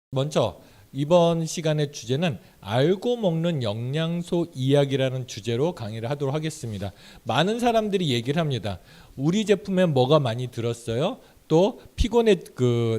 먼저 이번 시간의 주제는 알고 먹는 영양소 이야기라는 주제로 강의를 하도록 하겠습니다. 많은 사람들이 얘기를 합니다. 우리 제품에 뭐가 많이 들었어요? 또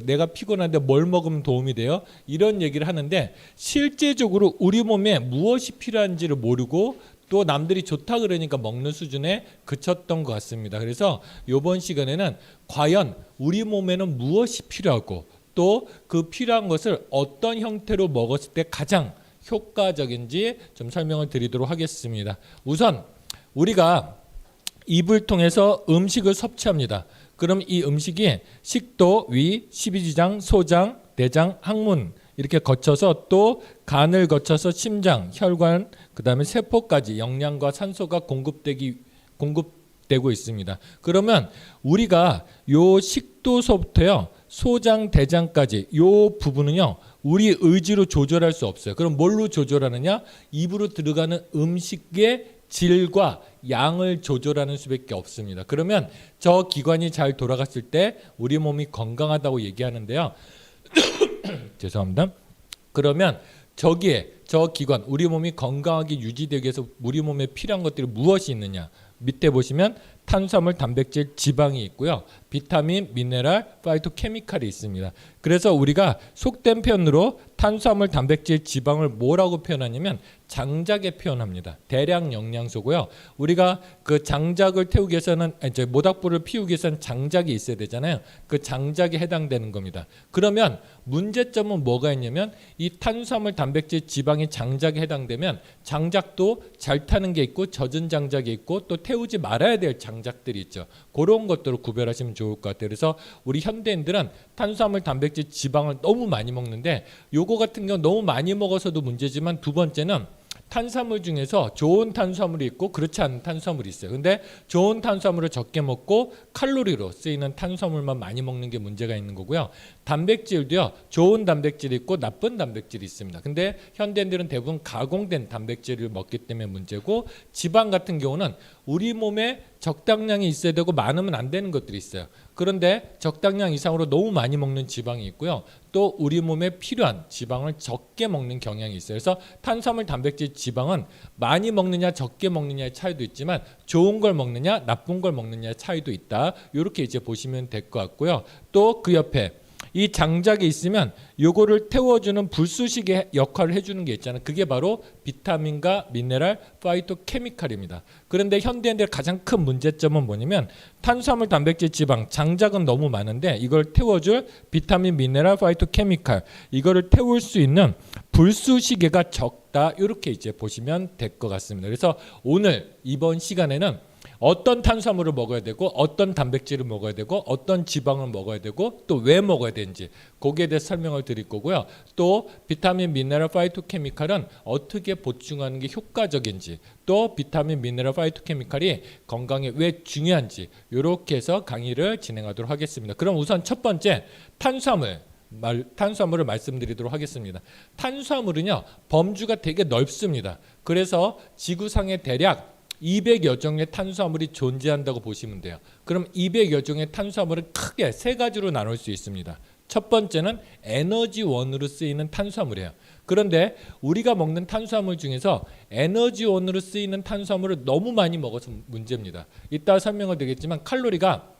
내가 피곤한데 뭘 먹으면 도움이 돼요? 이런 얘기를 하는데 실제적으로 우리 몸에 무엇이 필요한지를 모르고 또 남들이 좋다 그러니까 먹는 수준에 그쳤던 것 같습니다. 그래서 이번 시간에는 과연 우리 몸에는 무엇이 필요하고 또 그 필요한 것을 어떤 형태로 먹었을 때 가장 효과적인지 좀 설명을 드리도록 하겠습니다. 우선 우리가 입을 통해서 음식을 섭취합니다. 그럼 이 음식이 식도, 위, 십이지장, 소장, 대장, 항문 이렇게 거쳐서 또 간을 거쳐서 심장, 혈관, 그다음에 세포까지 영양과 산소가 공급되고 있습니다. 그러면 우리가 요 식도서부터요 소장, 대장까지 요 부분은요 우리 의지로 조절할 수 없어요. 그럼 뭘로 조절하느냐? 입으로 들어가는 음식의 질과 양을 조절하는 수밖에 없습니다. 그러면 저 기관이 잘 돌아갔을 때 우리 몸이 건강하다고 얘기하는데요. 죄송합니다. 그러면 저 기관, 우리 몸이 건강하게 유지되기 위해서 우리 몸에 필요한 것들이 무엇이 있느냐? 밑에 보시면 탄수화물, 단백질, 지방이 있고요. 비타민, 미네랄, 파이토케미칼이 있습니다. 그래서 우리가 속된 표현으로 탄수화물, 단백질, 지방을 뭐라고 표현하냐면 장작에 표현합니다. 대량 영양소고요. 우리가 그 장작을 태우기 위해서는 모닥불을 피우기 위해서는 장작이 있어야 되잖아요. 그 장작에 해당되는 겁니다. 그러면 문제점은 뭐가 있냐면 이 탄수화물, 단백질, 지방이 장작에 해당되면 장작도 잘 타는 게 있고 젖은 장작이 있고 또 태우지 말아야 될 장작들이 있죠. 그런 것들을 구별하시면 좋을 것 같아요. 그래서 우리 현대인들은 탄수화물, 단백질, 지방을 너무 많이 먹는데 요거 같은 경우 너무 많이 먹어서도 문제지만 두 번째는 탄수화물 중에서 좋은 탄수화물이 있고 그렇지 않은 탄수화물이 있어요. 근데 좋은 탄수화물을 적게 먹고 칼로리로 쓰이는 탄수화물만 많이 먹는 게 문제가 있는 거고요. 단백질도요. 좋은 단백질이 있고 나쁜 단백질이 있습니다. 근데 현대인들은 대부분 가공된 단백질을 먹기 때문에 문제고 지방 같은 경우는 우리 몸에 적당량이 있어야 되고 많으면 안 되는 것들이 있어요. 그런데 적당량 이상으로 너무 많이 먹는 지방이 있고요. 또 우리 몸에 필요한 지방을 적게 먹는 경향이 있어요. 그래서 탄수화물, 단백질, 지방은 많이 먹느냐 적게 먹느냐의 차이도 있지만 좋은 걸 먹느냐 나쁜 걸 먹느냐의 차이도 있다. 이렇게 이제 보시면 될 것 같고요. 또 그 옆에 이 장작이 있으면 요거를 태워주는 불쑤시개 역할을 해주는 게 있잖아요. 그게 바로 비타민과 미네랄, 파이토케미칼입니다. 그런데 현대인들의 가장 큰 문제점은 뭐냐면 탄수화물, 단백질, 지방, 장작은 너무 많은데 이걸 태워줄 비타민, 미네랄, 파이토케미칼 이거를 태울 수 있는 불쑤시개가 적다. 이렇게 이제 보시면 될 것 같습니다. 그래서 오늘 이번 시간에는 어떤 탄수화물을 먹어야 되고 어떤 단백질을 먹어야 되고 어떤 지방을 먹어야 되고 또 왜 먹어야 되는지 거기에 대해서 설명을 드릴 거고요. 또 비타민, 미네랄, 파이토케미칼은 어떻게 보충하는 게 효과적인지 또 비타민, 미네랄, 파이토케미칼이 건강에 왜 중요한지 이렇게 해서 강의를 진행하도록 하겠습니다. 그럼 우선 첫 번째 탄수화물을 말씀드리도록 하겠습니다. 탄수화물은요 범주가 되게 넓습니다. 그래서 지구상에 대략 200여 종의 탄수화물이 존재한다고 보시면 돼요. 그럼 200여 종의 탄수화물을 크게 세 가지로 나눌 수 있습니다. 첫 번째는 에너지원으로 쓰이는 탄수화물이에요. 그런데 우리가 먹는 탄수화물 중에서 에너지원으로 쓰이는 탄수화물을 너무 많이 먹어서 문제입니다. 이따 설명을 드리겠지만 칼로리가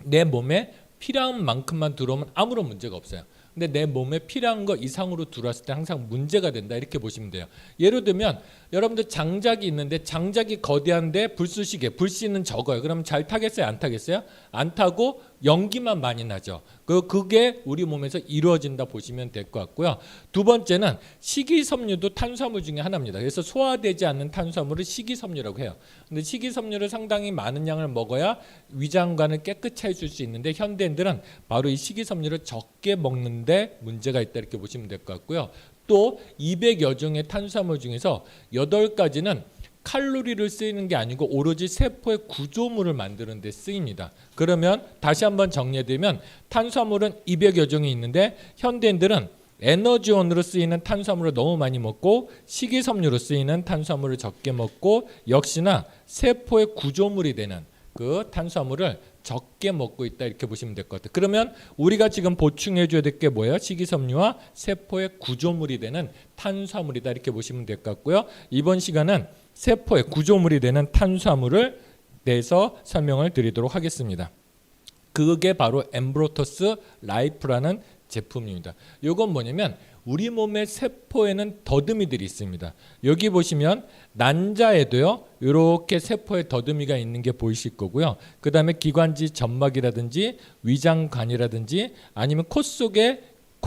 내 몸에 필요한 만큼만 들어오면 아무런 문제가 없어요. 근데 내 몸에 필요한 거 이상으로 들어왔을 때 항상 문제가 된다 이렇게 보시면 돼요. 예를 들면 여러분들 장작이 있는데 장작이 거대한데 불씨는 적어요. 그럼 잘 타겠어요? 안 타겠어요? 안 타고 연기만 많이 나죠. 그게 우리 몸에서 이루어진다 보시면 될 것 같고요. 두 번째는 식이섬유도 탄수화물 중에 하나입니다. 그래서 소화되지 않는 탄수화물을 식이섬유라고 해요. 근데 식이섬유를 상당히 많은 양을 먹어야 위장관을 깨끗이 해줄 수 있는데 현대인들은 바로 이 식이섬유를 적게 먹는데 문제가 있다 이렇게 보시면 될 것 같고요. 또 200여 종의 탄수화물 중에서 8가지는 칼로리를 쓰이는 게 아니고 오로지 세포의 구조물을 만드는 데 쓰입니다. 그러면 다시 한번 정리해드리면 탄수화물은 200여 종이 있는데 현대인들은 에너지원으로 쓰이는 탄수화물을 너무 많이 먹고 식이섬유로 쓰이는 탄수화물을 적게 먹고 역시나 세포의 구조물이 되는 그 탄수화물을 적게 먹고 있다 이렇게 보시면 될 것 같아요. 그러면 우리가 지금 보충해 줘야 될 게 뭐예요? 식이섬유와 세포의 구조물이 되는 탄수화물이다 이렇게 보시면 될 것 같고요. 이번 시간은 세포의 구조물이 되는 탄수화물을 내서 설명을 드리도록 하겠습니다. 그게 바로 엠브로터스 라이프라는 제품입니다. 이건 뭐냐면 우리 몸의 세포에는 더듬이들이 있습니다. 여기 보시면 난자에도요. 이렇게 세포에 더듬이가 있는 게 보이실 거고요. 그 다음에 기관지 점막이라든지 위장관이라든지 아니면 코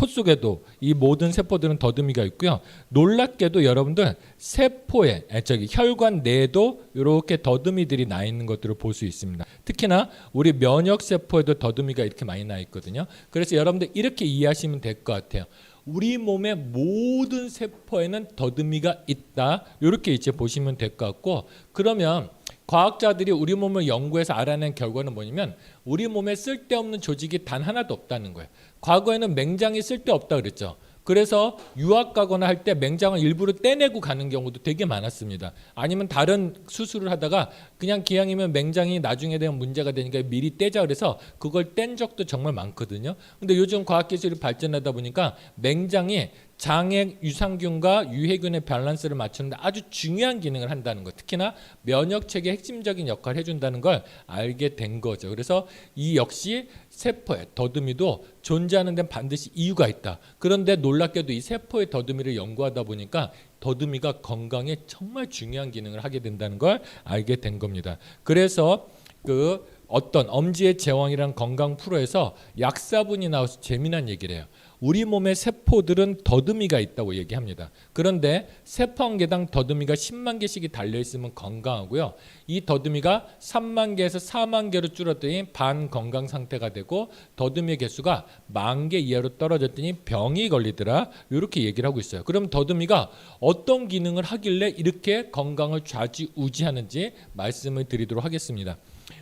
속에도 이 모든 세포들은 더듬이가 있고요. 놀랍게도 여러분들 세포에 혈관 내에도 이렇게 더듬이들이 나 있는 것들을 볼 수 있습니다. 특히나 우리 면역 세포에도 더듬이가 이렇게 많이 나 있거든요. 그래서 여러분들 이렇게 이해하시면 될 것 같아요. 우리 몸의 모든 세포에는 더듬이가 있다. 이렇게 이제 보시면 될 것 같고 그러면 과학자들이 우리 몸을 연구해서 알아낸 결과는 뭐냐면 우리 몸에 쓸데없는 조직이 단 하나도 없다는 거예요. 과거에는 맹장이 쓸데없다 그랬죠. 그래서 유학 가거나 할 때 맹장을 일부러 떼내고 가는 경우도 되게 많았습니다. 아니면 다른 수술을 하다가 그냥 기왕이면 맹장이 나중에 되면 문제가 되니까 미리 떼자 그래서 그걸 뗀 적도 정말 많거든요. 근데 요즘 과학기술이 발전하다 보니까 맹장이 장의 유산균과 유해균의 밸런스를 맞추는데 아주 중요한 기능을 한다는 것, 특히나 면역체계의 핵심적인 역할을 해준다는 걸 알게 된 거죠. 그래서 이 역시 세포의 더듬이도 존재하는 데는 반드시 이유가 있다. 그런데 놀랍게도 이 세포의 더듬이를 연구하다 보니까 더듬이가 건강에 정말 중요한 기능을 하게 된다는 걸 알게 된 겁니다. 그래서 그 어떤 엄지의 제왕이라는 건강 프로에서 약사분이 나와서 재미난 얘기를 해요. 우리 몸의 세포들은 더듬이가 있다고 얘기합니다. 그런데 세포 한 개당 더듬이가 10만 개씩이 달려있으면 건강하고요. 이 더듬이가 3만 개에서 4만 개로 줄었더니 반건강 상태가 되고 더듬이의 개수가 10,000개 이하로 떨어졌더니 병이 걸리더라. 이렇게 얘기를 하고 있어요. 그럼 더듬이가 어떤 기능을 하길래 이렇게 건강을 좌지우지하는지 말씀을 드리도록 하겠습니다.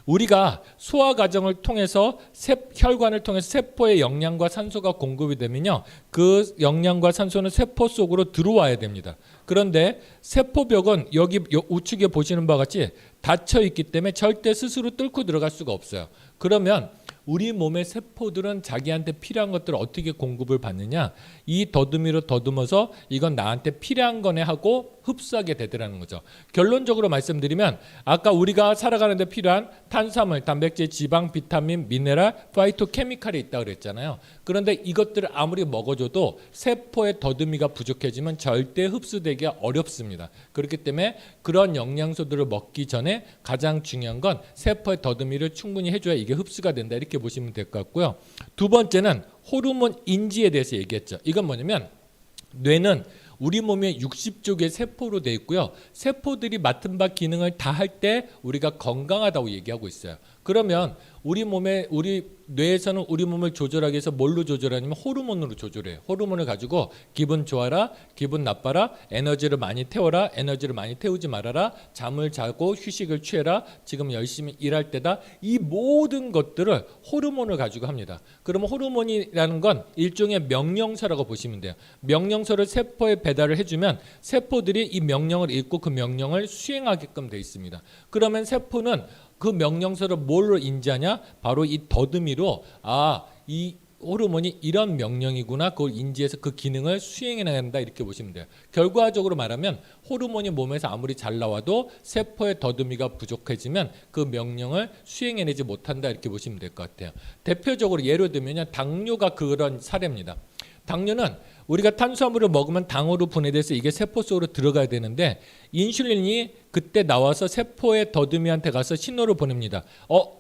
우리가 소화 과정을 통해서 혈관을 통해서 세포에 영양과 산소가 공급이 되면요, 그 영양과 산소는 세포 속으로 들어와야 됩니다. 그런데 세포벽은 여기 우측에 보시는 바와 같이 닫혀 있기 때문에 절대 스스로 뚫고 들어갈 수가 없어요. 그러면 우리 몸의 세포들은 자기한테 필요한 것들을 어떻게 공급을 받느냐, 이 더듬이로 더듬어서 이건 나한테 필요한 거네 하고 흡수하게 되더라는 거죠. 결론적으로 말씀드리면 아까 우리가 살아가는 데 필요한 탄수화물, 단백질, 지방, 비타민, 미네랄, 파이토케미칼이 있다고 그랬잖아요. 그런데 이것들을 아무리 먹어줘도 세포의 더듬이가 부족해지면 절대 흡수되기가 어렵습니다. 그렇기 때문에 그런 영양소들을 먹기 전에 가장 중요한 건 세포의 더듬이를 충분히 해줘야 이게 흡수가 된다, 이렇게 보시면 될 것 같고요. 두 번째는 호르몬 인지에 대해서 얘기했죠. 이건 뭐냐면 뇌는 우리 몸의 60조 개의 세포로 되어 있고요. 세포들이 맡은 바 기능을 다 할 때 우리가 건강하다고 얘기하고 있어요. 그러면 우리 뇌에서는 우리 몸을 조절하기 위해서 뭘로 조절하냐면 호르몬으로 조절해요. 호르몬을 가지고 기분 좋아라, 기분 나빠라, 에너지를 많이 태워라, 에너지를 많이 태우지 말아라, 잠을 자고 휴식을 취해라, 지금 열심히 일할 때다. 이 모든 것들을 호르몬을 가지고 합니다. 그러면 호르몬이라는 건 일종의 명령서라고 보시면 돼요. 명령서를 세포에 배달을 해주면 세포들이 이 명령을 읽고 그 명령을 수행하게끔 돼 있습니다. 그러면 세포는 그 명령서를 뭘로 인지하냐? 바로 이 더듬이로 이 호르몬이 이런 명령이구나, 그걸 인지해서 그 기능을 수행해내야 한다, 이렇게 보시면 돼요. 결과적으로 말하면 호르몬이 몸에서 아무리 잘 나와도 세포의 더듬이가 부족해지면 그 명령을 수행해내지 못한다, 이렇게 보시면 될 것 같아요. 대표적으로 예를 들면 당뇨가 그런 사례입니다. 당뇨는 우리가 탄수화물을 먹으면 당으로 분해돼서 이게 세포 속으로 들어가야 되는데 인슐린이 그때 나와서 세포의 더듬이한테 가서 신호를 보냅니다.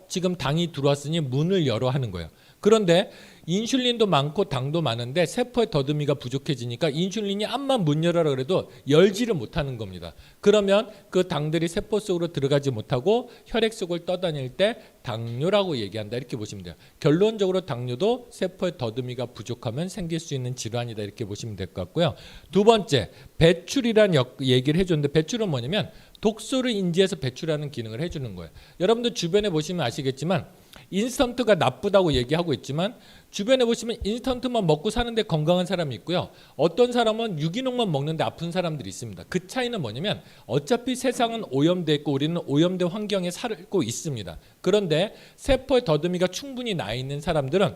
지금 당이 들어왔으니 문을 열어 하는 거예요. 그런데 인슐린도 많고 당도 많은데 세포의 더듬이가 부족해지니까 인슐린이 암만 문 열어라 그래도 열지를 못하는 겁니다. 그러면 그 당들이 세포 속으로 들어가지 못하고 혈액 속을 떠다닐 때 당뇨라고 얘기한다 이렇게 보시면 돼요. 결론적으로 당뇨도 세포의 더듬이가 부족하면 생길 수 있는 질환이다 이렇게 보시면 될 것 같고요. 두 번째, 배출이란 얘기를 해줬는데 배출은 뭐냐면 독소를 인지해서 배출하는 기능을 해주는 거예요. 여러분들 주변에 보시면 아시겠지만 인스턴트가 나쁘다고 얘기하고 있지만 주변에 보시면 인스턴트만 먹고 사는데 건강한 사람이 있고요. 어떤 사람은 유기농만 먹는데 아픈 사람들이 있습니다. 그 차이는 뭐냐면 어차피 세상은 오염돼 있고 우리는 오염된 환경에 살고 있습니다. 그런데 세포의 더듬이가 충분히 나 있는 사람들은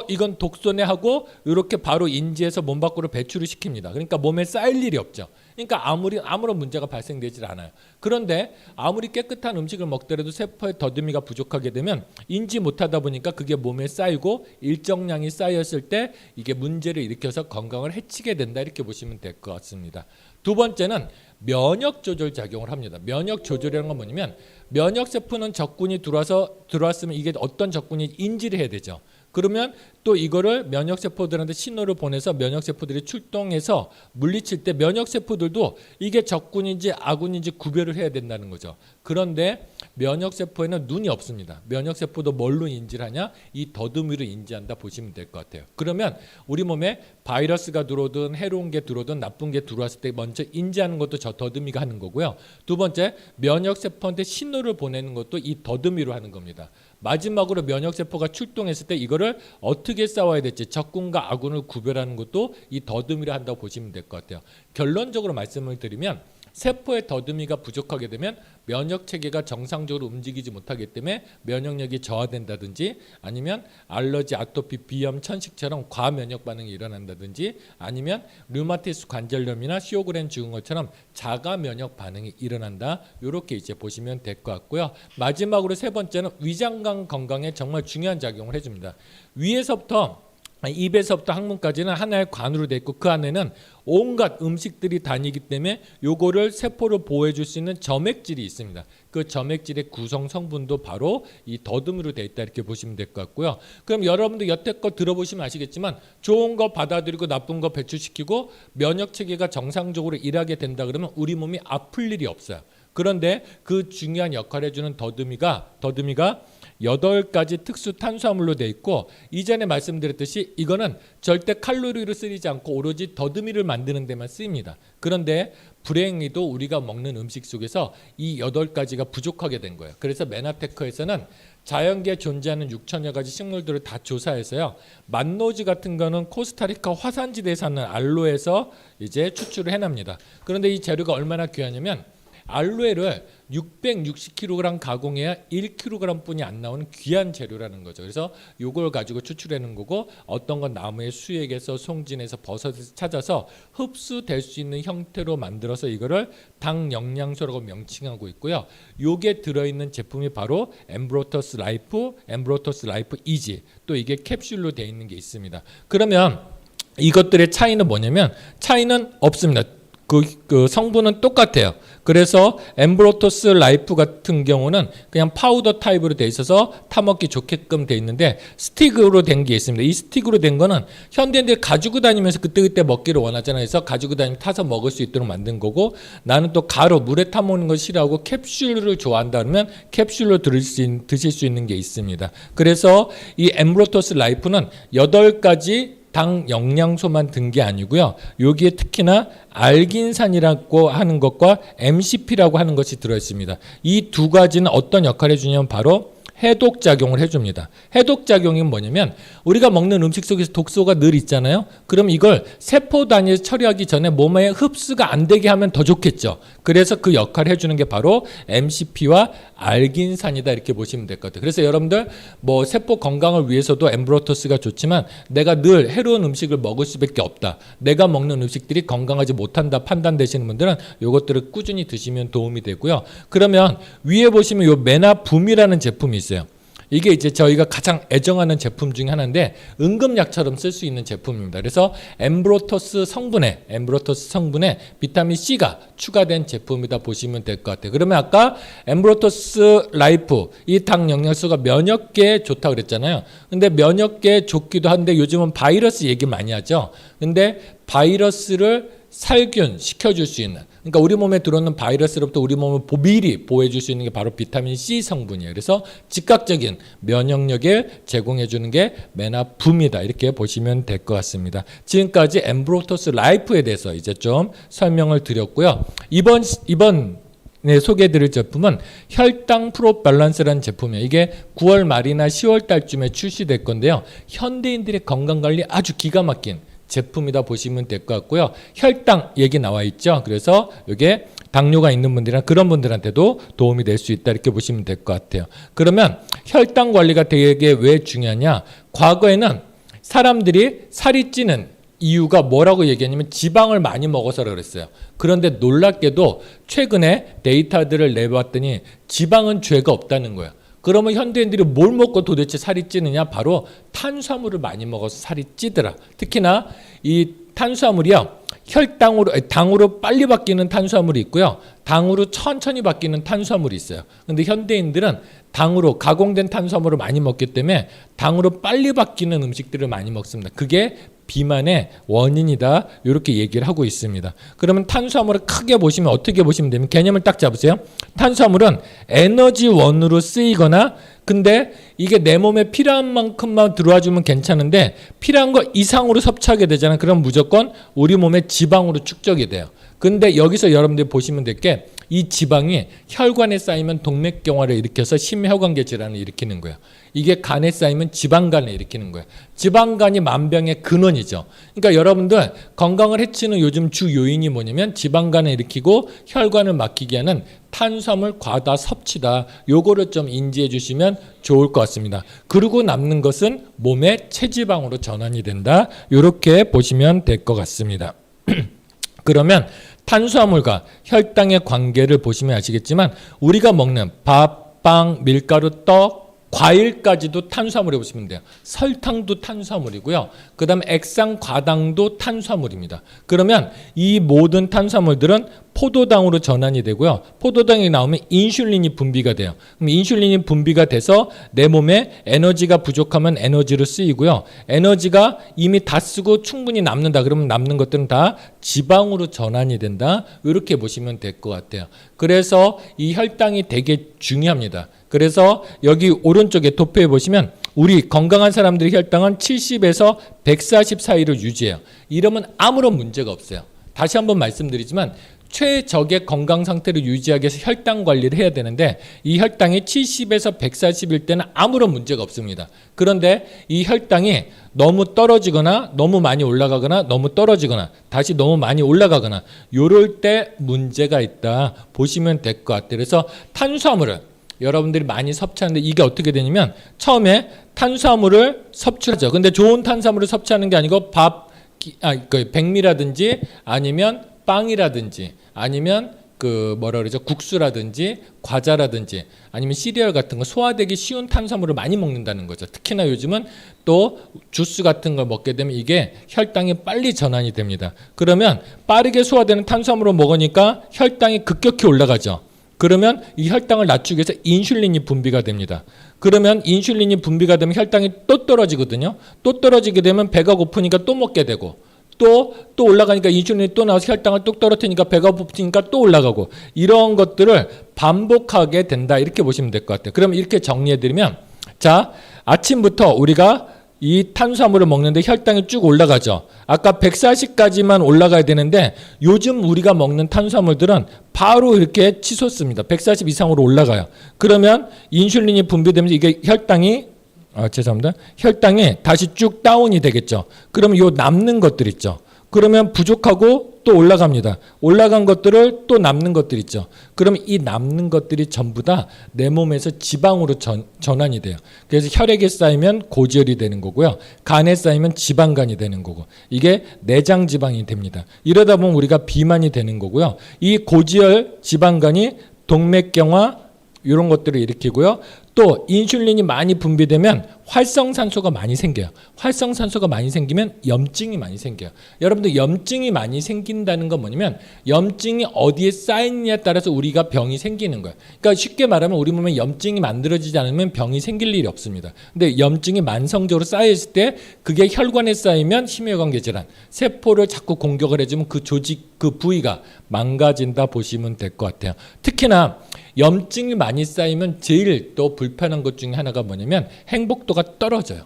이건 독소네 하고 이렇게 바로 인지해서 몸 밖으로 배출을 시킵니다. 그러니까 몸에 쌓일 일이 없죠. 그러니까 아무런 문제가 발생되질 않아요. 그런데 아무리 깨끗한 음식을 먹더라도 세포의 더듬이가 부족하게 되면 인지 못하다 보니까 그게 몸에 쌓이고 일정량이 쌓였을 때 이게 문제를 일으켜서 건강을 해치게 된다 이렇게 보시면 될 것 같습니다. 두 번째는 면역 조절 작용을 합니다. 면역 조절이라는 건 뭐냐면 면역 세포는 적군이 들어왔으면 이게 어떤 적군이 인지를 해야 되죠. 그러면 또 이거를 면역세포들한테 신호를 보내서 면역세포들이 출동해서 물리칠 때 면역세포들도 이게 적군인지 아군인지 구별을 해야 된다는 거죠. 그런데 면역세포에는 눈이 없습니다. 면역세포도 뭘로 인지를 하냐? 이 더듬이로 인지한다 보시면 될 것 같아요. 그러면 우리 몸에 바이러스가 들어오든 해로운 게 들어오든 나쁜 게 들어왔을 때 먼저 인지하는 것도 저 더듬이가 하는 거고요. 두 번째, 면역세포한테 신호를 보내는 것도 이 더듬이로 하는 겁니다. 마지막으로 면역세포가 출동했을 때 이거를 어떻게 싸워야 될지 적군과 아군을 구별하는 것도 이 더듬이를 한다고 보시면 될 것 같아요. 결론적으로 말씀을 드리면 세포의 더듬이가 부족하게 되면 면역체계가 정상적으로 움직이지 못하기 때문에 면역력이 저하된다든지 아니면 알러지, 아토피, 비염, 천식처럼 과면역 반응이 일어난다든지 아니면 류마티스 관절염이나 시오그렌 증후군처럼 자가 면역 반응이 일어난다. 이렇게 이제 보시면 될 것 같고요. 마지막으로 세 번째는 위장관 건강에 정말 중요한 작용을 해줍니다. 입에서부터 항문까지는 하나의 관으로 되어 있고 그 안에는 온갖 음식들이 다니기 때문에 요거를 세포를 보호해 줄 수 있는 점액질이 있습니다. 그 점액질의 구성 성분도 바로 이 더듬이로 되어 있다 이렇게 보시면 될 것 같고요. 그럼 여러분들 여태껏 들어보시면 아시겠지만 좋은 거 받아들이고 나쁜 거 배출시키고 면역 체계가 정상적으로 일하게 된다 그러면 우리 몸이 아플 일이 없어요. 그런데 그 중요한 역할을 해주는 더듬이가 8가지 특수 탄수화물로 되어 있고 이전에 말씀드렸듯이 이거는 절대 칼로리로 쓰이지 않고 오로지 더듬이를 만드는 데만 쓰입니다. 그런데 불행히도 우리가 먹는 음식 속에서 이 8가지가 부족하게 된 거예요. 그래서 메나테크에서는 자연계에 존재하는 6천여 가지 식물들을 다 조사해서요. 만노지 같은 거는 코스타리카 화산지대에 사는 알로에서 이제 추출을 해냅니다. 그런데 이 재료가 얼마나 귀하냐면 알로에를 660kg 가공해야 1kg 뿐이 안 나오는 귀한 재료라는 거죠. 그래서 이걸 가지고 추출하는 거고 어떤 건 나무의 수액에서 송진에서 버섯에서 찾아서 흡수될 수 있는 형태로 만들어서 이거를 당 영양소라고 명칭하고 있고요. 요게 들어있는 제품이 바로 엠브로터스 라이프 이지 또 이게 캡슐로 되어 있는 게 있습니다. 그러면 이것들의 차이는 뭐냐면 차이는 없습니다. 그 성분은 똑같아요. 그래서 엠브로토스 라이프 같은 경우는 그냥 파우더 타입으로 돼 있어서 타먹기 좋게끔 돼 있는데 스틱으로 된 게 있습니다. 이 스틱으로 된 거는 현대인들이 가지고 다니면서 그때그때 먹기를 원하잖아요. 그래서 가지고 다니면 타서 먹을 수 있도록 만든 거고 나는 또 가루 물에 타 먹는 거 싫어하고 캡슐을 좋아한다면 캡슐로 드실 수 있는 게 있습니다. 그래서 이 엠브로토스 라이프는 8가지 당 영양소만 든 게 아니고요. 여기에 특히나 알긴산이라고 하는 것과 MCP라고 하는 것이 들어있습니다. 이 2가지는 어떤 역할을 해주냐면 바로 해독작용을 해줍니다. 해독작용이 뭐냐면 우리가 먹는 음식 속에서 독소가 늘 있잖아요. 그럼 이걸 세포 단위에서 처리하기 전에 몸에 흡수가 안 되게 하면 더 좋겠죠. 그래서 그 역할을 해주는 게 바로 MCP와 알긴산이다 이렇게 보시면 될 것 같아요. 그래서 여러분들 뭐 세포 건강을 위해서도 엠브로토스가 좋지만 내가 늘 해로운 음식을 먹을 수밖에 없다. 내가 먹는 음식들이 건강하지 못한다 판단되시는 분들은 이것들을 꾸준히 드시면 도움이 되고요. 그러면 위에 보시면 요 메나붐이라는 제품이 있어요. 이게 이제 저희가 가장 애정하는 제품 중에 하나인데 응급약처럼 쓸 수 있는 제품입니다. 그래서 엠브로토스 성분에 비타민 C가 추가된 제품이다 보시면 될 것 같아요. 그러면 아까 엠브로토스 라이프 이 당 영양소가 면역계에 좋다고 그랬잖아요. 근데 면역계에 좋기도 한데 요즘은 바이러스 얘기 많이 하죠. 근데 바이러스를 살균 시켜줄 수 있는, 그러니까 우리 몸에 들어오는 바이러스로부터 우리 몸을 미리 보호해줄 수 있는 게 바로 비타민 C 성분이에요. 그래서 즉각적인 면역력을 제공해주는 게 메나붐이다, 이렇게 보시면 될 것 같습니다. 지금까지 엠브로토스 라이프에 대해서 이제 좀 설명을 드렸고요. 이번 소개해드릴 제품은 혈당 프로 밸런스라는 제품이에요. 이게 9월 말이나 10월 달쯤에 출시될 건데요. 현대인들의 건강관리 아주 기가 막힌 제품이다 보시면 될 것 같고요. 혈당 얘기 나와 있죠. 그래서 이게 당뇨가 있는 분들이나 그런 분들한테도 도움이 될 수 있다, 이렇게 보시면 될 것 같아요. 그러면 혈당 관리가 되게 왜 중요하냐? 과거에는 사람들이 살이 찌는 이유가 뭐라고 얘기하냐면 지방을 많이 먹어서라 그랬어요. 그런데 놀랍게도 최근에 데이터들을 내봤더니 지방은 죄가 없다는 거예요. 그러면 현대인들이 뭘 먹고 도대체 살이 찌느냐? 바로 탄수화물을 많이 먹어서 살이 찌더라. 특히나 이 탄수화물이요, 당으로 빨리 바뀌는 탄수화물이 있고요, 당으로 천천히 바뀌는 탄수화물이 있어요. 근데 현대인들은 당으로 가공된 탄수화물을 많이 먹기 때문에 당으로 빨리 바뀌는 음식들을 많이 먹습니다. 그게 비만의 원인이다, 이렇게 얘기를 하고 있습니다. 그러면 탄수화물을 크게 보시면 어떻게 보시면 되면, 개념을 딱 잡으세요. 탄수화물은 에너지원으로 쓰이거나, 근데 이게 내 몸에 필요한 만큼만 들어와 주면 괜찮은데 필요한 거 이상으로 섭취하게 되잖아요. 그럼 무조건 우리 몸에 지방으로 축적이 돼요. 근데 여기서 여러분들이 보시면 될 게, 이 지방이 혈관에 쌓이면 동맥경화를 일으켜서 심혈관계 질환을 일으키는 거예요. 이게 간에 쌓이면 지방간을 일으키는 거예요. 지방간이 만병의 근원이죠. 그러니까 여러분들 건강을 해치는 요즘 주 요인이 뭐냐면 지방간을 일으키고 혈관을 막히게 하는 탄수화물 과다 섭취다. 요거를 좀 인지해 주시면 좋을 것 같습니다. 그리고 남는 것은 몸의 체지방으로 전환이 된다, 이렇게 보시면 될 것 같습니다. 그러면 탄수화물과 혈당의 관계를 보시면 아시겠지만, 우리가 먹는 밥, 빵, 밀가루, 떡, 과일까지도 탄수화물에 보시면 돼요. 설탕도 탄수화물이고요. 그 다음에 액상 과당도 탄수화물입니다. 그러면 이 모든 탄수화물들은 포도당으로 전환이 되고요. 포도당이 나오면 인슐린이 분비가 돼요. 그럼 인슐린이 분비가 돼서 내 몸에 에너지가 부족하면 에너지로 쓰이고요. 에너지가 이미 다 쓰고 충분히 남는다, 그러면 남는 것들은 다 지방으로 전환이 된다, 이렇게 보시면 될 것 같아요. 그래서 이 혈당이 되게 중요합니다. 그래서 여기 오른쪽에 도표에 보시면 우리 건강한 사람들의 혈당은 70에서 140 사이를 유지해요. 이러면 아무런 문제가 없어요. 다시 한번 말씀드리지만 최적의 건강 상태를 유지하기 위해서 혈당 관리를 해야 되는데, 이 혈당이 70에서 140일 때는 아무런 문제가 없습니다. 그런데 이 혈당이 너무 떨어지거나 너무 많이 올라가거나 너무 떨어지거나 다시 너무 많이 올라가거나 요럴 때 문제가 있다 보시면 될 것 같아요. 그래서 탄수화물을 여러분들이 많이 섭취하는데 이게 어떻게 되냐면, 처음에 탄수화물을 섭취하죠. 근데 좋은 탄수화물을 섭취하는 게 아니고 백미라든지 아니면 빵이라든지 아니면 국수라든지 과자라든지 아니면 시리얼 같은 거, 소화되기 쉬운 탄수화물을 많이 먹는다는 거죠. 특히나 요즘은 또 주스 같은 걸 먹게 되면 이게 혈당이 빨리 전환이 됩니다. 그러면 빠르게 소화되는 탄수화물을 먹으니까 혈당이 급격히 올라가죠. 그러면 이 혈당을 낮추기 위해서 인슐린이 분비가 됩니다. 그러면 인슐린이 분비가 되면 혈당이 또 떨어지거든요. 또 떨어지게 되면 배가 고프니까 또 먹게 되고, 또 올라가니까 인슐린이 또 나와서 혈당을 뚝 떨어뜨리니까 배가 고프니까 또 올라가고, 이런 것들을 반복하게 된다, 이렇게 보시면 될 것 같아요. 그럼 이렇게 정리해드리면, 자, 아침부터 우리가 이 탄수화물을 먹는데 혈당이 쭉 올라가죠. 아까 140까지만 올라가야 되는데 요즘 우리가 먹는 탄수화물들은 바로 이렇게 치솟습니다. 140 이상으로 올라가요. 그러면 인슐린이 분비되면서 이게 혈당이 다시 쭉 다운이 되겠죠. 그러면 요 남는 것들 있죠. 그러면 부족하고 또 올라갑니다. 올라간 것들을 또 남는 것들 있죠. 그러면 이 남는 것들이 전부 다 내 몸에서 지방으로 전환이 돼요. 그래서 혈액에 쌓이면 고지혈이 되는 거고요. 간에 쌓이면 지방간이 되는 거고, 이게 내장 지방이 됩니다. 이러다 보면 우리가 비만이 되는 거고요. 이 고지혈 지방간이 동맥경화 이런 것들을 일으키고요. 또 인슐린이 많이 분비되면 활성산소가 많이 생겨요. 활성산소가 많이 생기면 염증이 많이 생겨요. 여러분들 염증이 많이 생긴다는 건 뭐냐면 염증이 어디에 쌓이느냐에 따라서 우리가 병이 생기는 거예요. 그러니까 쉽게 말하면 우리 몸에 염증이 만들어지지 않으면 병이 생길 일이 없습니다. 근데 염증이 만성적으로 쌓여있을 때 그게 혈관에 쌓이면 심혈관계 질환, 세포를 자꾸 공격을 해주면 그 조직, 그 부위가 망가진다 보시면 될 것 같아요. 특히나 염증이 많이 쌓이면 제일 또 불편한 것 중에 하나가 뭐냐면 행복도가 떨어져요.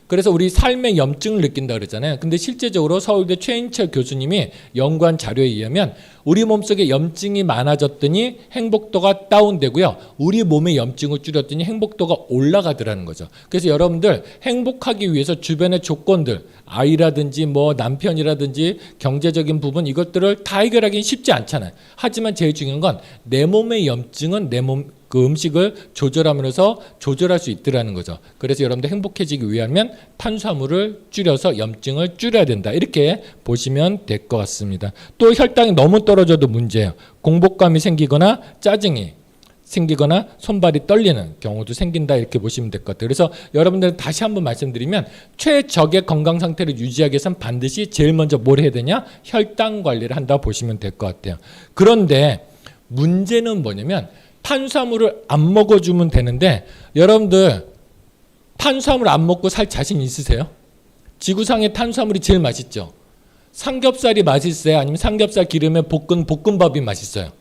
그래서 우리 삶의 염증을 느낀다 그러잖아요. 근데 실제적으로 서울대 최인철 교수님이 연구한 자료에 의하면 우리 몸속에 염증이 많아졌더니 행복도가 다운되고요. 우리 몸의 염증을 줄였더니 행복도가 올라가더라는 거죠. 그래서 여러분들 행복하기 위해서 주변의 조건들, 아이라든지 뭐 남편이라든지 경제적인 부분 이것들을 다 해결하기는 쉽지 않잖아요. 하지만 제일 중요한 건 내 몸의 염증은 내 몸 그 음식을 조절하면서 조절할 수 있더라는 거죠. 그래서 여러분들 행복해지기 위하면 탄수화물을 줄여서 염증을 줄여야 된다. 이렇게 보시면 될 것 같습니다. 또 혈당이 너무 떨어져도 문제예요. 공복감이 생기거나 짜증이 생기거나 손발이 떨리는 경우도 생긴다 이렇게 보시면 될 것 같아요. 그래서 여러분들 다시 한번 말씀드리면 최적의 건강 상태를 유지하기 위해서는 반드시 제일 먼저 뭘 해야 되냐? 혈당 관리를 한다 보시면 될 것 같아요. 그런데 문제는 뭐냐면 탄수화물을 안 먹어주면 되는데 여러분들 탄수화물 안 먹고 살 자신 있으세요? 지구상의 탄수화물이 제일 맛있죠. 삼겹살이 맛있어요? 아니면 삼겹살 기름에 볶은 볶음밥이 맛있어요?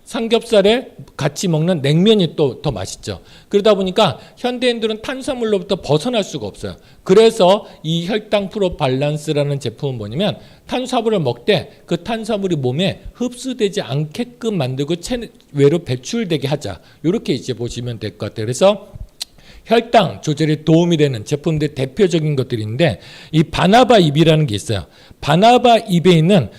삼겹살에 같이 먹는 냉면이 또 더 맛있죠. 그러다 보니까 현대인들은 탄수화물로부터 벗어날 수가 없어요. 그래서 이 혈당 프로 밸런스라는 제품은 뭐냐면 탄수화물을 먹되 그 탄수화물이 몸에 흡수되지 않게끔 만들고 체외로 배출되게 하자. 이렇게 이제 보시면 될 것 같아요. 그래서 혈당 조절에 도움이 되는 제품들 대표적인 것들이 있는데 이 바나바 잎이라는 게 있어요. 바나바 잎에 있는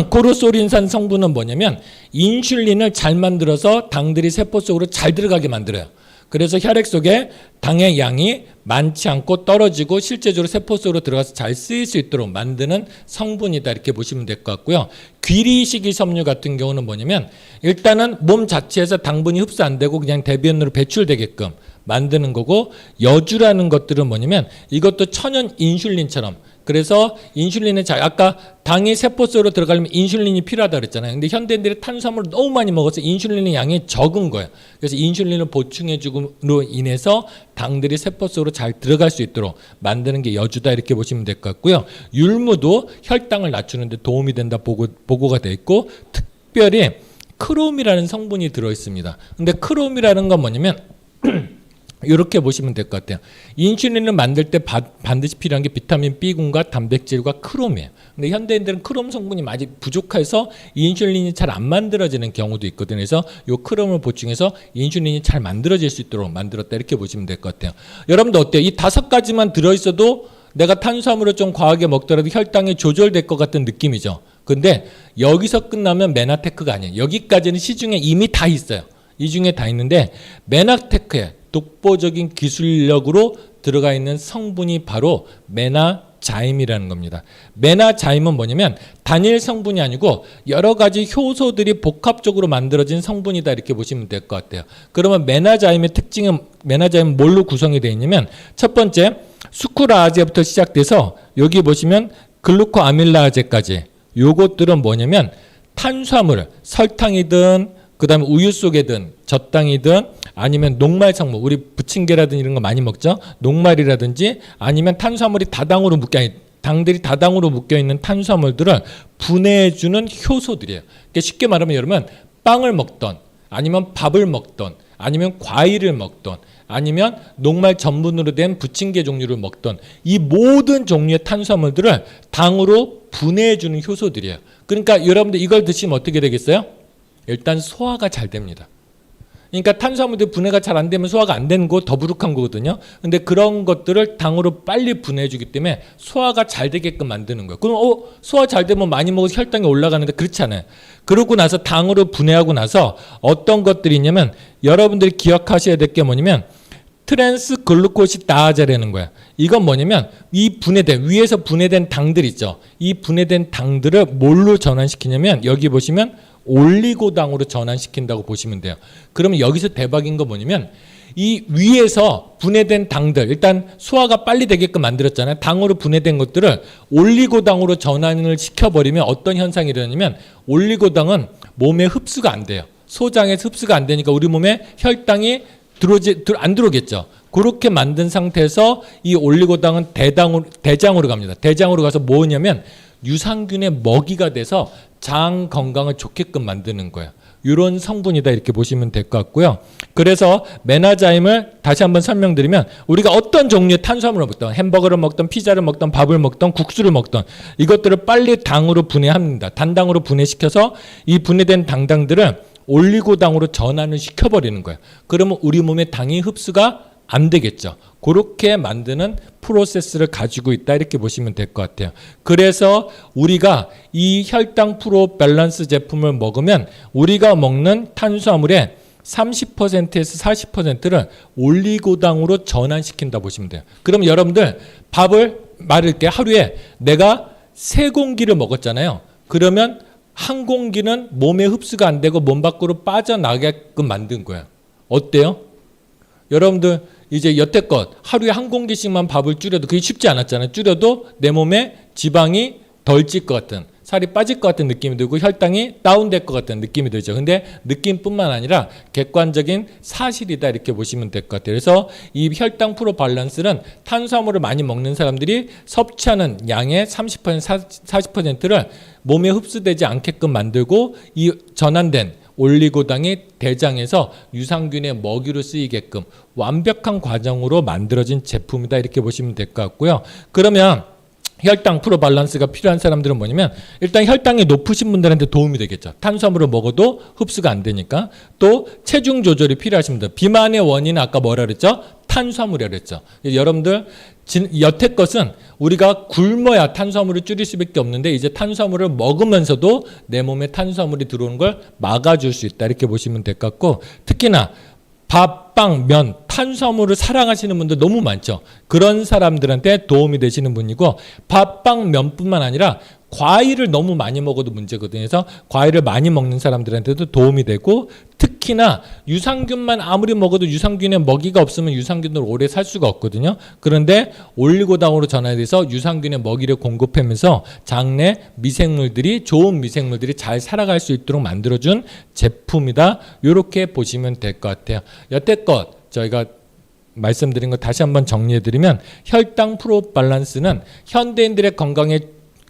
코르소린산 성분은 뭐냐면 인슐린을 잘 만들어서 당들이 세포 속으로 잘 들어가게 만들어요. 그래서 혈액 속에 당의 양이 많지 않고 떨어지고 실제적으로 세포 속으로 들어가서 잘 쓰일 수 있도록 만드는 성분이다 이렇게 보시면 될 것 같고요. 귀리식이섬유 같은 경우는 뭐냐면 일단은 몸 자체에서 당분이 흡수 안 되고 그냥 대변으로 배출되게끔 만드는 거고 여주라는 것들은 뭐냐면 이것도 천연 인슐린처럼 그래서 인슐린의 아까 당이 세포 속으로 들어가려면 인슐린이 필요하다 그랬잖아요. 근데 현대인들이 탄수화물을 너무 많이 먹어서 인슐린의 양이 적은 거예요. 그래서 인슐린을 보충해 주므로 인해서 당들이 세포 속으로 잘 들어갈 수 있도록 만드는 게 여주다 이렇게 보시면 될 것 같고요. 율무도 혈당을 낮추는 데 도움이 된다 보고가 돼 있고 특별히 크롬이라는 성분이 들어 있습니다. 근데 크롬이라는 건 뭐냐면 이렇게 보시면 될 것 같아요. 인슐린을 만들 때 반드시 필요한 게 비타민 B군과 단백질과 크롬이에요. 근데 현대인들은 크롬 성분이 많이 부족해서 인슐린이 잘 안 만들어지는 경우도 있거든요. 그래서 이 크롬을 보충해서 인슐린이 잘 만들어질 수 있도록 만들었다 이렇게 보시면 될 것 같아요. 여러분도 어때요? 이 5가지만 들어있어도 내가 탄수화물을 좀 과하게 먹더라도 혈당이 조절될 것 같은 느낌이죠. 근데 여기서 끝나면 메나테크가 아니에요. 여기까지는 시중에 이미 다 있어요. 이 중에 다 있는데 메나테크에 독보적인 기술력으로 들어가 있는 성분이 바로 메나자임이라는 겁니다. 메나자임은 뭐냐면 단일 성분이 아니고 여러 가지 효소들이 복합적으로 만들어진 성분이다 이렇게 보시면 될 것 같아요. 그러면 메나자임의 특징은 메나자임은 뭘로 구성이 되어 있냐면 첫 번째 수크라아제부터 시작돼서 여기 보시면 글루코아밀라아제까지 요것들은 뭐냐면 탄수화물, 설탕이든 그 다음에 우유 속에든 젖당이든 아니면 녹말성분 우리 부침개라든지 이런 거 많이 먹죠. 녹말이라든지 아니면 탄수화물이 다당으로 당들이 다당으로 묶여있는 탄수화물들을 분해해주는 효소들이에요. 그러니까 쉽게 말하면 여러분 빵을 먹던 아니면 밥을 먹던 아니면 과일을 먹던 아니면 녹말 전분으로 된 부침개 종류를 먹던 이 모든 종류의 탄수화물들을 당으로 분해해주는 효소들이에요. 그러니까 여러분들 이걸 드시면 어떻게 되겠어요? 일단 소화가 잘 됩니다. 그러니까 탄수화물들 분해가 잘 안 되면 소화가 안 되는 거 더부룩한 거거든요. 근데 그런 것들을 당으로 빨리 분해해 주기 때문에 소화가 잘 되게끔 만드는 거예요. 그럼 소화 잘 되면 많이 먹어서 혈당이 올라가는데 그렇지 않아요. 그러고 나서 당으로 분해하고 나서 어떤 것들이 있냐면 여러분들이 기억하셔야 될 게 뭐냐면 트랜스 글루코시다아제라는 거야. 이건 뭐냐면 이 분해된 위에서 분해된 당들 있죠. 이 분해된 당들을 뭘로 전환시키냐면 여기 보시면 올리고당으로 전환시킨다고 보시면 돼요. 그러면 여기서 대박인 거 뭐냐면 이 위에서 분해된 당들, 일단 소화가 빨리 되게끔 만들었잖아요. 당으로 분해된 것들을 올리고당으로 전환을 시켜버리면 어떤 현상이 일어나냐면 올리고당은 몸에 흡수가 안 돼요. 소장에서 흡수가 안 되니까 우리 몸에 혈당이 안 들어오겠죠. 그렇게 만든 상태에서 이 올리고당은 대장으로 갑니다. 대장으로 가서 뭐냐면 유산균의 먹이가 돼서 장 건강을 좋게끔 만드는 거예요. 이런 성분이다 이렇게 보시면 될 것 같고요. 그래서 메나자임을 다시 한번 설명드리면 우리가 어떤 종류의 탄수화물을 먹던 햄버거를 먹던 피자를 먹던 밥을 먹던 국수를 먹던 이것들을 빨리 당으로 분해합니다. 단당으로 분해시켜서 이 분해된 당들을 올리고당으로 전환을 시켜버리는 거예요. 그러면 우리 몸에 당이 흡수가 안 되겠죠. 그렇게 만드는 프로세스를 가지고 있다 이렇게 보시면 될 것 같아요. 그래서 우리가 이 혈당 프로 밸런스 제품을 먹으면 우리가 먹는 탄수화물의 30%에서 40%를 올리고당으로 전환시킨다 보시면 돼요. 그럼 여러분들 밥을 말할게 하루에 내가 3공기를 먹었잖아요. 그러면 1공기는 몸에 흡수가 안 되고 몸 밖으로 빠져나가게끔 만든 거예요. 어때요? 여러분들 이제 여태껏 하루에 1공기씩만 밥을 줄여도 그게 쉽지 않았잖아요. 줄여도 내 몸에 지방이 덜 찔 것 같은, 살이 빠질 것 같은 느낌이 들고 혈당이 다운될 것 같은 느낌이 들죠. 근데 느낌뿐만 아니라 객관적인 사실이다 이렇게 보시면 될 것 같아요. 그래서 이 혈당 프로 밸런스는 탄수화물을 많이 먹는 사람들이 섭취하는 양의 30%, 40%를 몸에 흡수되지 않게끔 만들고 이 전환된 올리고당이 대장에서 유산균의 먹이로 쓰이게끔 완벽한 과정으로 만들어진 제품이다 이렇게 보시면 될 것 같고요. 그러면 혈당 프로 밸런스가 필요한 사람들은 뭐냐면 일단 혈당이 높으신 분들한테 도움이 되겠죠. 탄수화물을 먹어도 흡수가 안 되니까. 또 체중 조절이 필요하신 분들. 비만의 원인은 아까 뭐라 그랬죠? 탄수화물이라고 그랬죠. 여러분들 여태껏은 우리가 굶어야 탄수화물을 줄일 수밖에 없는데 이제 탄수화물을 먹으면서도 내 몸에 탄수화물이 들어오는 걸 막아줄 수 있다 이렇게 보시면 될 것 같고 특히나 밥, 빵, 면, 탄수화물을 사랑하시는 분들 너무 많죠. 그런 사람들한테 도움이 되시는 분이고 밥, 빵, 면뿐만 아니라 과일을 너무 많이 먹어도 문제거든요. 그래서 과일을 많이 먹는 사람들한테도 도움이 되고 특히나 유산균만 아무리 먹어도 유산균의 먹이가 없으면 유산균을 오래 살 수가 없거든요. 그런데 올리고당으로 전환돼서 유산균의 먹이를 공급하면서 장내 미생물들이 좋은 미생물들이 잘 살아갈 수 있도록 만들어준 제품이다. 이렇게 보시면 될 것 같아요. 여태껏 저희가 말씀드린 거 다시 한번 정리해드리면 혈당 프로 밸런스는 현대인들의 건강에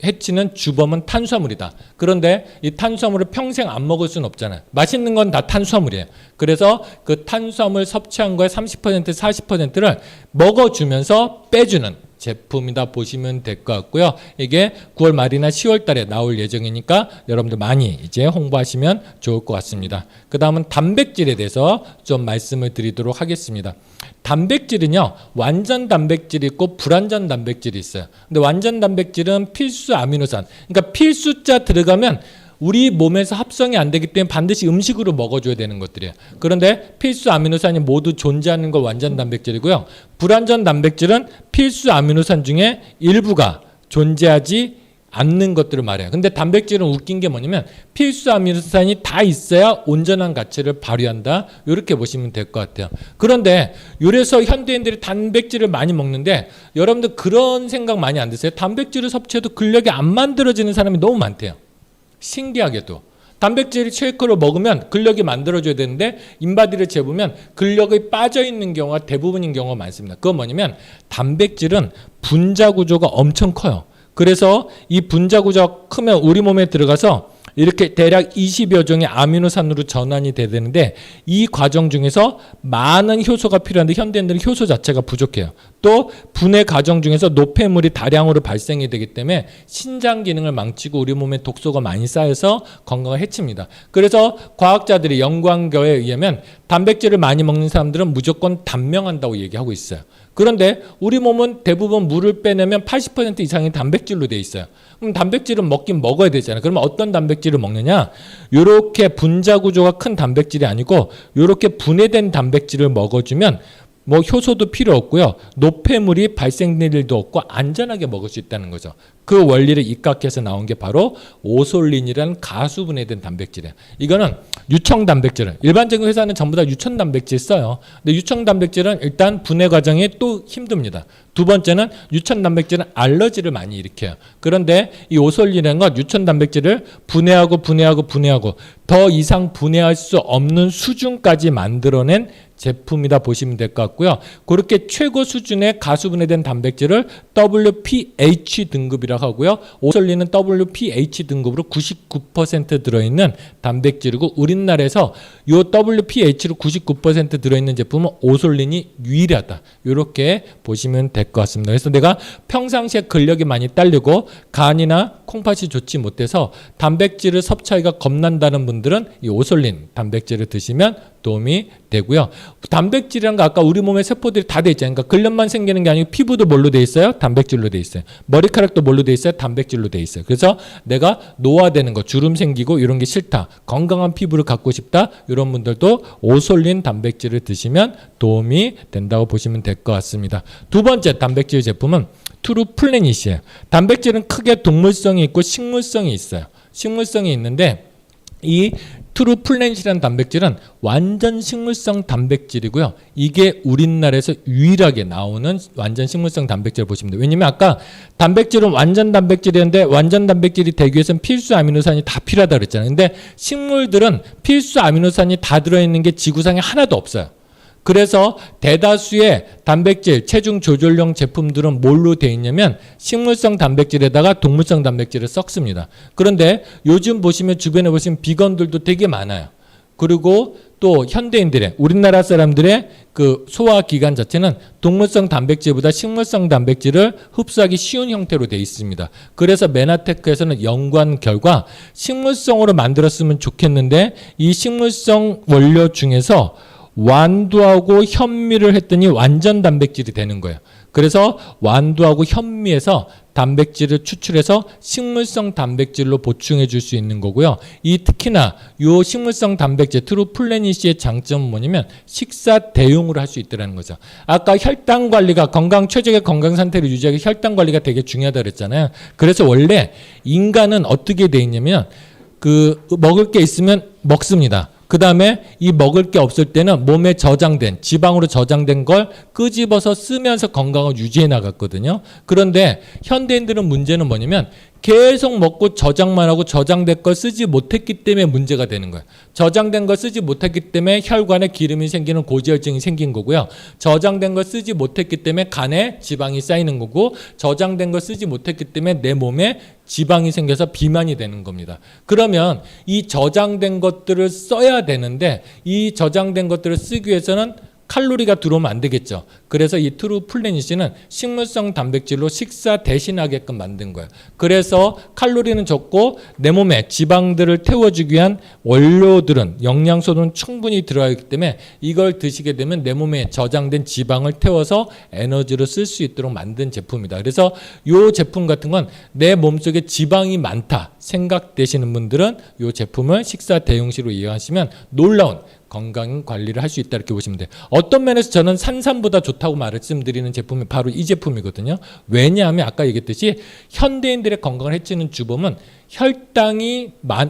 해치는 주범은 탄수화물이다. 그런데 이 탄수화물을 평생 안 먹을 수는 없잖아요. 맛있는 건 다 탄수화물이에요. 그래서 그 탄수화물 섭취한 거의 30% 40%를 먹어주면서 빼주는 제품이다 보시면 될 것 같고요. 이게 9월 말이나 10월 달에 나올 예정이니까 여러분들 많이 이제 홍보하시면 좋을 것 같습니다. 그 다음은 단백질에 대해서 좀 말씀을 드리도록 하겠습니다. 단백질은요, 완전 단백질이 있고 불완전 단백질이 있어요. 근데 완전 단백질은 필수 아미노산, 그러니까 필수자 들어가면 우리 몸에서 합성이 안 되기 때문에 반드시 음식으로 먹어줘야 되는 것들이에요. 그런데 필수 아미노산이 모두 존재하는 거 완전 단백질이고요. 불완전 단백질은 필수 아미노산 중에 일부가 존재하지 않는 것들을 말해요. 근데 단백질은 웃긴 게 뭐냐면 필수 아미노산이 다 있어야 온전한 가치를 발휘한다. 이렇게 보시면 될 것 같아요. 그런데 이래서 현대인들이 단백질을 많이 먹는데 여러분들 그런 생각 많이 안 드세요? 단백질을 섭취해도 근력이 안 만들어지는 사람이 너무 많대요. 신기하게도. 단백질 쉐이크를 먹으면 근력이 만들어져야 되는데 인바디를 재보면 근력이 빠져있는 경우가 대부분인 경우가 많습니다. 그건 뭐냐면 단백질은 분자 구조가 엄청 커요. 그래서 이 분자 구조가 크면 우리 몸에 들어가서 이렇게 대략 20여 종의 아미노산으로 전환이 돼야 되는데 이 과정 중에서 많은 효소가 필요한데 현대인들은 효소 자체가 부족해요. 또 분해 과정 중에서 노폐물이 다량으로 발생이 되기 때문에 신장 기능을 망치고 우리 몸에 독소가 많이 쌓여서 건강을 해칩니다. 그래서 과학자들이 연구한거에 의하면 단백질을 많이 먹는 사람들은 무조건 단명한다고 얘기하고 있어요. 그런데 우리 몸은 대부분 물을 빼내면 80% 이상이 단백질로 돼 있어요. 그럼 단백질은 먹긴 먹어야 되잖아요. 그러면 어떤 단백질을 먹느냐? 이렇게 분자 구조가 큰 단백질이 아니고 이렇게 분해된 단백질을 먹어주면 뭐 효소도 필요 없고요. 노폐물이 발생될 일도 없고 안전하게 먹을 수 있다는 거죠. 그 원리를 입각해서 나온 게 바로 오솔린이라는 가수분해된 단백질이에요. 이거는 유청 단백질은 일반적인 회사는 전부 다 유청 단백질 써요. 근데 유청 단백질은 일단 분해 과정이 또 힘듭니다. 두 번째는 유청 단백질은 알러지를 많이 일으켜요. 그런데 이 오솔린이라는 건 유청 단백질을 분해하고 더 이상 분해할 수 없는 수준까지 만들어낸 제품이다 보시면 될 것 같고요. 그렇게 최고 수준의 가수분해된 단백질을 WPH 등급이라고 하고요. 오솔린은 WPH 등급으로 99% 들어있는 단백질이고 우리나라에서 이 WPH로 99% 들어있는 제품은 오솔린이 유일하다. 이렇게 보시면 될 것 같습니다. 그래서 내가 평상시에 근력이 많이 딸리고 간이나 콩팥이 좋지 못해서 단백질을 섭취하기가 겁난다는 분들은 이 오솔린 단백질을 드시면 도움이 되고요. 단백질이라는 거 아까 우리 몸의 세포들이 다 돼 있잖아요. 그러니까 근력만 생기는 게 아니고 피부도 뭘로 돼 있어요? 단백질로 돼 있어요. 머리카락도 뭘로 돼 있어요? 단백질로 돼 있어요. 그래서 내가 노화되는 거, 주름 생기고 이런 게 싫다. 건강한 피부를 갖고 싶다. 이런 분들도 오솔린 단백질을 드시면 도움이 된다고 보시면 될 것 같습니다. 두 번째 단백질 제품은 트루플래닛이에요. 단백질은 크게 동물성이 있고 식물성이 있어요. 식물성이 있는데 이 트루플래닛이라는 단백질은 완전 식물성 단백질이고요. 이게 우리나라에서 유일하게 나오는 완전 식물성 단백질을 보시면 돼요. 왜냐면 아까 단백질은 완전 단백질이었는데 완전 단백질이 되기 위해서는 필수 아미노산이 다 필요하다고 그랬잖아요. 근데 식물들은 필수 아미노산이 다 들어있는 게 지구상에 하나도 없어요. 그래서 대다수의 단백질, 체중 조절용 제품들은 뭘로 되어 있냐면 식물성 단백질에다가 동물성 단백질을 섞습니다. 그런데 요즘 보시면 주변에 보시면 비건들도 되게 많아요. 그리고 또 현대인들의 우리나라 사람들의 그 소화기관 자체는 동물성 단백질보다 식물성 단백질을 흡수하기 쉬운 형태로 되어 있습니다. 그래서 메나테크에서는 연구한 결과 식물성으로 만들었으면 좋겠는데 이 식물성 원료 중에서 완두하고 현미를 했더니 완전 단백질이 되는 거예요. 그래서 완두하고 현미에서 단백질을 추출해서 식물성 단백질로 보충해 줄 수 있는 거고요. 이 특히나 이 식물성 단백질 트루플래닛의 장점은 뭐냐면 식사 대용으로 할 수 있다는 거죠. 아까 혈당 관리가 최적의 건강 상태를 유지하기 혈당 관리가 되게 중요하다고 그랬잖아요. 그래서 원래 인간은 어떻게 돼 있냐면 먹을 게 있으면 먹습니다. 그 다음에 이 먹을 게 없을 때는 몸에 저장된 지방으로 저장된 걸 끄집어서 쓰면서 건강을 유지해 나갔거든요. 그런데 현대인들은 문제는 뭐냐면 계속 먹고 저장만 하고 저장된 걸 쓰지 못했기 때문에 문제가 되는 거예요. 저장된 걸 쓰지 못했기 때문에 혈관에 기름이 생기는 고지혈증이 생긴 거고요. 저장된 걸 쓰지 못했기 때문에 간에 지방이 쌓이는 거고 저장된 걸 쓰지 못했기 때문에 내 몸에 지방이 생겨서 비만이 되는 겁니다. 그러면 이 저장된 것들을 써야 되는데 이 저장된 것들을 쓰기 위해서는 칼로리가 들어오면 안 되겠죠. 그래서 이 트루플래닛은 식물성 단백질로 식사 대신하게끔 만든 거예요. 그래서 칼로리는 적고 내 몸에 지방들을 태워주기 위한 원료들은 영양소는 충분히 들어가 있기 때문에 이걸 드시게 되면 내 몸에 저장된 지방을 태워서 에너지로 쓸 수 있도록 만든 제품이다. 그래서 이 제품 같은 건 내 몸속에 지방이 많다 생각되시는 분들은 이 제품을 식사 대용식으로 이용하시면 놀라운 건강 관리를 할 수 있다 이렇게 보시면 돼요. 어떤 면에서 저는 산삼보다 좋다고 말씀드리는 제품이 바로 이 제품이거든요. 왜냐하면 아까 얘기했듯이 현대인들의 건강을 해치는 주범은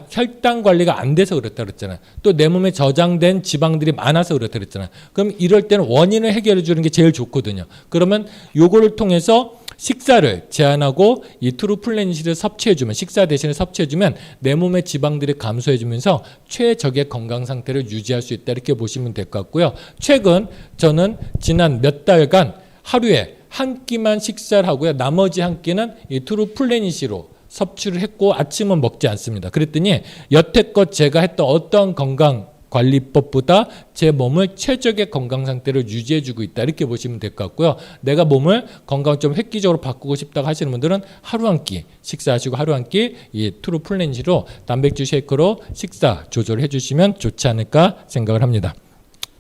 혈당 관리가 안 돼서 그렇다 그랬잖아요. 또 내 몸에 저장된 지방들이 많아서 그렇다 그랬잖아요. 그럼 이럴 때는 원인을 해결해 주는 게 제일 좋거든요. 그러면 요거를 통해서 식사를 제한하고 이 트루플래닛을 섭취해주면 식사 대신에 섭취해주면 내 몸의 지방들이 감소해주면서 최적의 건강 상태를 유지할 수 있다 이렇게 보시면 될 것 같고요. 최근 저는 지난 몇 달간 하루에 한 끼만 식사를 하고요. 나머지 한 끼는 이 트루플래닛으로 섭취를 했고 아침은 먹지 않습니다. 그랬더니 여태껏 제가 했던 어떤 건강 관리법보다 제 몸을 최적의 건강 상태를 유지해주고 있다 이렇게 보시면 될 것 같고요. 내가 몸을 건강 좀 획기적으로 바꾸고 싶다고 하시는 분들은 하루 한 끼 식사하시고 하루 한 끼 이 트루플래닛으로 단백질 쉐이크로 식사 조절해 주시면 좋지 않을까 생각을 합니다.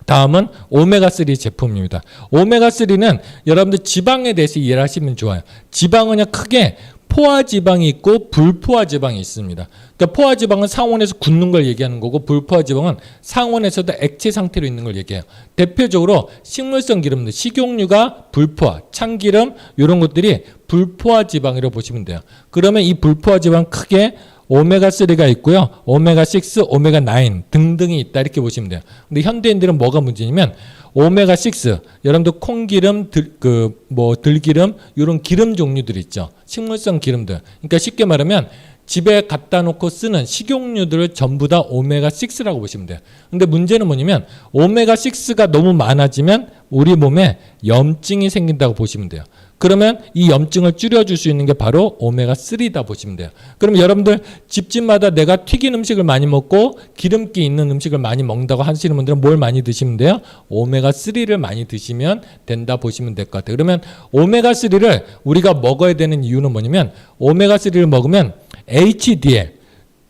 다음은 오메가3 제품입니다. 오메가3는 여러분들 지방에 대해서 이해를 하시면 좋아요. 지방은 그냥 크게 포화지방이 있고 불포화지방이 있습니다. 그러니까 포화지방은 상온에서 굳는 걸 얘기하는 거고 불포화지방은 상온에서도 액체 상태로 있는 걸 얘기해요. 대표적으로 식물성 기름들, 식용유가 불포화, 참기름 이런 것들이 불포화지방이라고 보시면 돼요. 그러면 이 불포화지방 크게 오메가3가 있고요. 오메가6, 오메가9 등등이 있다 이렇게 보시면 돼요. 근데 현대인들은 뭐가 문제냐면 오메가6, 여러분들 콩기름, 들기름 이런 기름 종류들 있죠. 식물성 기름들. 그러니까 쉽게 말하면 집에 갖다 놓고 쓰는 식용유들을 전부 다 오메가6라고 보시면 돼요. 근데 문제는 뭐냐면 오메가6가 너무 많아지면 우리 몸에 염증이 생긴다고 보시면 돼요. 그러면 이 염증을 줄여줄 수 있는 게 바로 오메가3다 보시면 돼요. 그럼 여러분들 집집마다 내가 튀긴 음식을 많이 먹고 기름기 있는 음식을 많이 먹는다고 하시는 분들은 뭘 많이 드시면 돼요? 오메가3를 많이 드시면 된다 보시면 될 것 같아요. 그러면 오메가3를 우리가 먹어야 되는 이유는 뭐냐면 오메가3를 먹으면 HDL,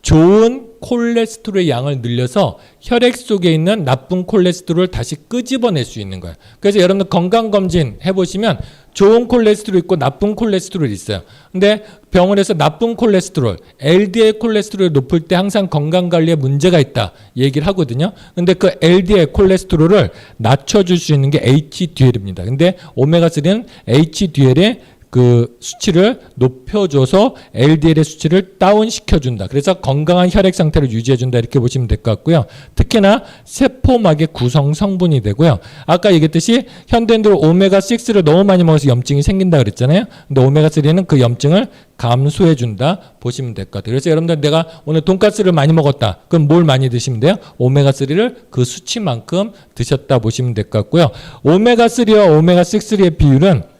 좋은 콜레스테롤의 양을 늘려서 혈액 속에 있는 나쁜 콜레스테롤을 다시 끄집어낼 수 있는 거예요. 그래서 여러분들 건강검진 해보시면 좋은 콜레스테롤 있고 나쁜 콜레스테롤이 있어요. 근데 병원에서 나쁜 콜레스테롤, LDL 콜레스테롤이 높을 때 항상 건강관리에 문제가 있다 얘기를 하거든요. 근데 그 LDL 콜레스테롤을 낮춰줄 수 있는 게 HDL입니다. 근데 오메가3는 HDL의 그 수치를 높여줘서 LDL의 수치를 다운시켜준다. 그래서 건강한 혈액 상태를 유지해준다 이렇게 보시면 될 것 같고요. 특히나 세포막의 구성 성분이 되고요. 아까 얘기했듯이 현대인들 오메가6를 너무 많이 먹어서 염증이 생긴다 그랬잖아요. 근데 오메가3는 그 염증을 감소해준다 보시면 될 것 같아요. 그래서 여러분들 내가 오늘 돈가스를 많이 먹었다. 그럼 뭘 많이 드시면 돼요? 오메가3를 그 수치만큼 드셨다 보시면 될 것 같고요. 오메가3와 오메가6의 비율은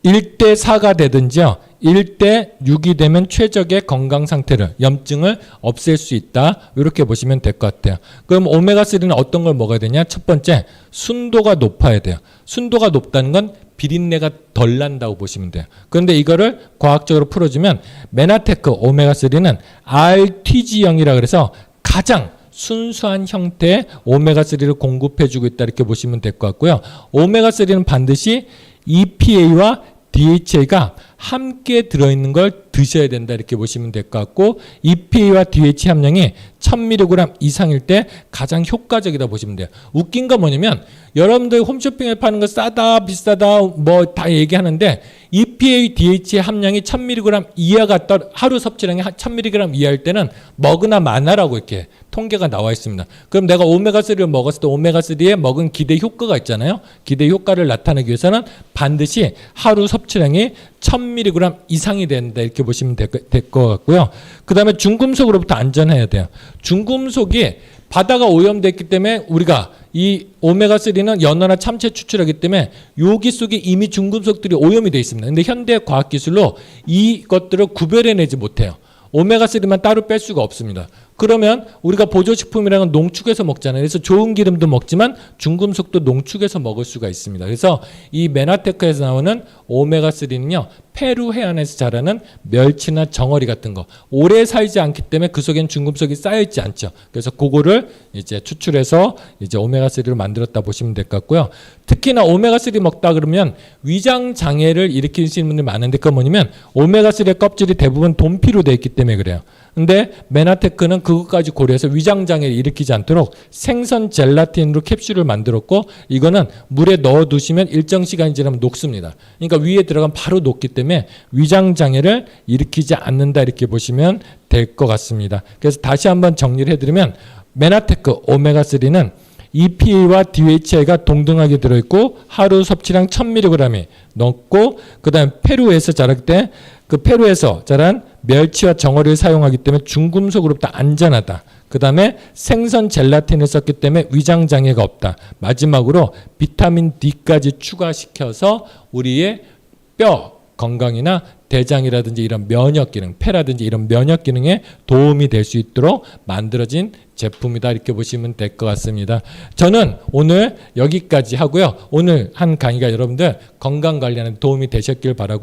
1대 4가 되든지요. 1대 6이 되면 최적의 건강 상태를, 염증을 없앨 수 있다. 이렇게 보시면 될 것 같아요. 그럼 오메가3는 어떤 걸 먹어야 되냐? 첫 번째, 순도가 높아야 돼요. 순도가 높다는 건 비린내가 덜 난다고 보시면 돼요. 그런데 이거를 과학적으로 풀어주면 메나테크 오메가3는 RTG형이라 그래서 가장 순수한 형태의 오메가3를 공급해주고 있다. 이렇게 보시면 될 것 같고요. 오메가3는 반드시 EPA와 DHA가 함께 들어있는 걸 드셔야 된다 이렇게 보시면 될 것 같고 EPA와 DHA 함량이 1000mg 이상일 때 가장 효과적이다 보시면 돼요. 웃긴 건 뭐냐면 여러분들 홈쇼핑에 파는 거 싸다 비싸다 뭐 다 얘기하는데 EPA, DHA 함량이 1000mg 이하가 하루 섭취량이 1000mg 이하일 때는 먹으나 마나라고 이렇게 통계가 나와 있습니다. 그럼 내가 오메가3를 먹었을 때 오메가3에 먹은 기대 효과가 있잖아요. 기대 효과를 나타내기 위해서는 반드시 하루 섭취량이 1000mg 이상이 된다 이렇게 보시면 될 것 같고요. 그 다음에 중금속으로부터 안전해야 돼요. 중금속이 바다가 오염됐기 때문에 우리가 이 오메가3는 연어나 참치 추출하기 때문에 여기 속에 이미 중금속들이 오염이 되어 있습니다. 근데 현대 과학기술로 이것들을 구별해내지 못해요. 오메가3만 따로 뺄 수가 없습니다. 그러면 우리가 보조식품이라는 건 농축해서 먹잖아요. 그래서 좋은 기름도 먹지만 중금속도 농축해서 먹을 수가 있습니다. 그래서 이 메나테크에서 나오는 오메가3는요. 페루 해안에서 자라는 멸치나 정어리 같은 거 오래 살지 않기 때문에 그 속엔 중금속이 쌓여있지 않죠. 그래서 그거를 이제 추출해서 이제 오메가3를 만들었다 보시면 될 것 같고요. 특히나 오메가3 먹다 그러면 위장 장애를 일으키시는 분들이 많은데 그건 뭐냐면 오메가3의 껍질이 대부분 돈피로 되어 있기 때문에 그래요. 근데 메나테크는 그것까지 고려해서 위장장애를 일으키지 않도록 생선 젤라틴으로 캡슐을 만들었고 이거는 물에 넣어두시면 일정 시간이 지나면 녹습니다. 그러니까 위에 들어가면 바로 녹기 때문에 위장장애를 일으키지 않는다 이렇게 보시면 될 것 같습니다. 그래서 다시 한번 정리를 해드리면 메나테크 오메가3는 EPA와 DHA가 동등하게 들어있고 하루 섭취량 1000mg이 넘고 그 다음에 페루에서 자랄 때 그 페루에서 자란 멸치와 정어리를 사용하기 때문에 중금속으로부터 안전하다. 그 다음에 생선 젤라틴을 썼기 때문에 위장장애가 없다. 마지막으로 비타민 D까지 추가시켜서 우리의 뼈 건강이나 대장이라든지 이런 면역 기능, 폐라든지 이런 면역 기능에 도움이 될 수 있도록 만들어진 제품이다 이렇게 보시면 될 것 같습니다. 저는 오늘 여기까지 하고요. 오늘 한 강의가 여러분들 건강 관리하는 도움이 되셨길 바라고요.